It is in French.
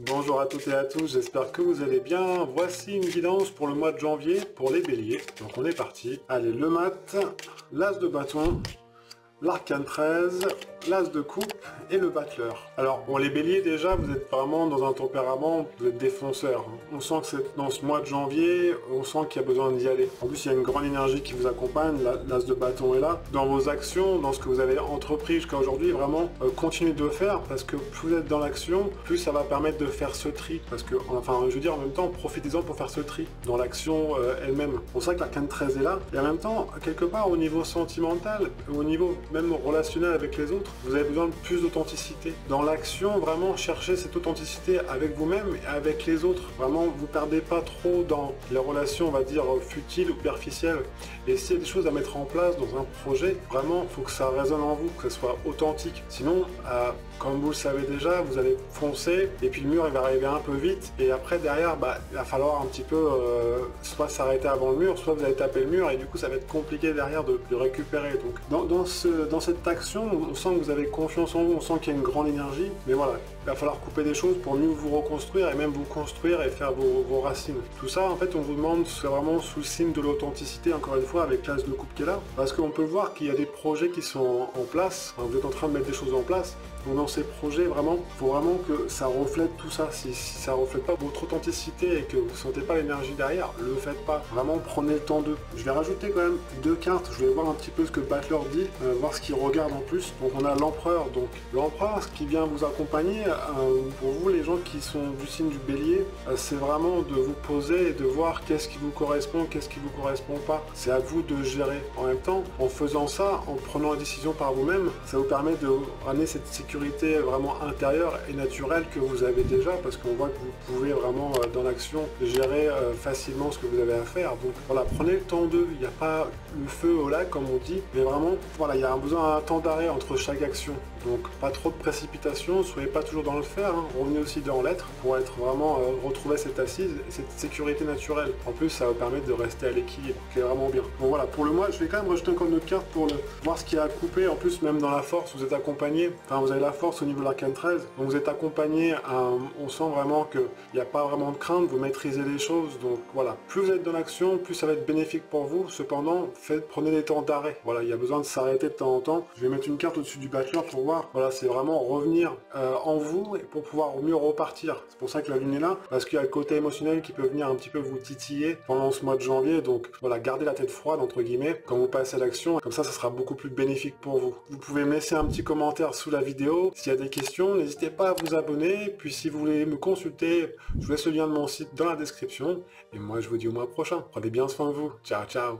Bonjour à toutes et à tous, j'espère que vous allez bien. Voici une guidance pour le mois de janvier pour les béliers. Donc on est parti. Allez, le mat, l'as de bâton, l'arcane 13, l'as de coupe et le battleur. Alors, bon, les béliers, déjà, vous êtes vraiment dans un tempérament, vous êtes défonceur. On sent que c'est dans ce mois de janvier, on sent qu'il y a besoin d'y aller. En plus, il y a une grande énergie qui vous accompagne, l'as de bâton est là. Dans vos actions, dans ce que vous avez entrepris jusqu'à aujourd'hui, vraiment, continuez de le faire, parce que plus vous êtes dans l'action, plus ça va permettre de faire ce tri. Parce que, enfin, je veux dire, en même temps, profitez-en pour faire ce tri dans l'action elle-même. On sait que l'arcane 13 est là, et en même temps, quelque part, au niveau sentimental, au niveau même relationnel avec les autres, vous avez besoin de plus d'authenticité. Dans l'action, vraiment cherchez cette authenticité avec vous-même et avec les autres. Vraiment, vous perdez pas trop dans les relations, on va dire, futiles ou superficielles. Et s'il y a des choses à mettre en place dans un projet, vraiment, il faut que ça résonne en vous, que ce soit authentique. Sinon, comme vous le savez déjà, vous allez foncer et puis le mur il va arriver un peu vite et après derrière il va falloir un petit peu soit s'arrêter avant le mur, soit vous allez taper le mur et du coup ça va être compliqué derrière de récupérer. Donc dans cette action, on sent que vous avez confiance en vous, on sent qu'il y a une grande énergie, mais voilà, il va falloir couper des choses pour mieux vous reconstruire et même vous construire et faire vos racines. Tout ça en fait on vous demande, c'est vraiment sous le signe de l'authenticité, encore une fois avec l'as de coupe qui est là, parce qu'on peut voir qu'il y a des projets qui sont en place, vous êtes en train de mettre des choses en place. Donc dans ces projets, vraiment, il faut vraiment que ça reflète tout ça. Si ça ne reflète pas votre authenticité et que vous ne sentez pas l'énergie derrière, ne le faites pas. Vraiment, prenez le temps d'eux. Je vais rajouter quand même 2 cartes. Je vais voir un petit peu ce que Battler dit, voir ce qu'il regarde en plus. Donc on a l'empereur. Donc l'empereur, ce qui vient vous accompagner, pour vous les gens qui sont du signe du bélier, c'est vraiment de vous poser et de voir qu'est-ce qui vous correspond, qu'est-ce qui vous correspond pas. C'est à vous de gérer. En même temps, en faisant ça, en prenant la décision par vous-même, ça vous permet de ramener cette sécurité vraiment intérieure et naturelle que vous avez déjà, parce qu'on voit que vous pouvez vraiment dans l'action gérer facilement ce que vous avez à faire. Donc voilà, prenez le temps d'eux, il n'y a pas le feu au lac comme on dit, mais vraiment voilà, il y a besoin d'un temps d'arrêt entre chaque action. Donc pas trop de précipitation, soyez pas toujours dans le faire, revenez aussi dans l'être pour être vraiment retrouver cette assise et cette sécurité naturelle. En plus ça va permettre de rester à l'équilibre, qui est vraiment bien. Bon voilà, pour le mois, je vais quand même rajouter encore une autre carte pour voir ce qu'il y a à couper. En plus même dans la force, vous êtes accompagné, enfin vous avez la force au niveau de l'arcane 13, donc vous êtes accompagné, on sent vraiment qu'il n'y a pas vraiment de crainte, vous maîtrisez les choses, donc voilà, plus vous êtes dans l'action, plus ça va être bénéfique pour vous. Cependant, prenez des temps d'arrêt, voilà, il y a besoin de s'arrêter de temps en temps. Je vais mettre une carte au-dessus du battleur pour voir, voilà, c'est vraiment revenir en vous et pour pouvoir mieux repartir. C'est pour ça que la lune est là, parce qu'il y a le côté émotionnel qui peut venir un petit peu vous titiller pendant ce mois de janvier, donc voilà, gardez la tête froide entre guillemets quand vous passez à l'action, comme ça sera beaucoup plus bénéfique pour vous. Vous pouvez me laisser un petit commentaire sous la vidéo. S'il y a des questions, n'hésitez pas à vous abonner. Puis si vous voulez me consulter, je vous laisse le lien de mon site dans la description. Et moi, je vous dis au mois prochain. Prenez bien soin de vous. Ciao, ciao.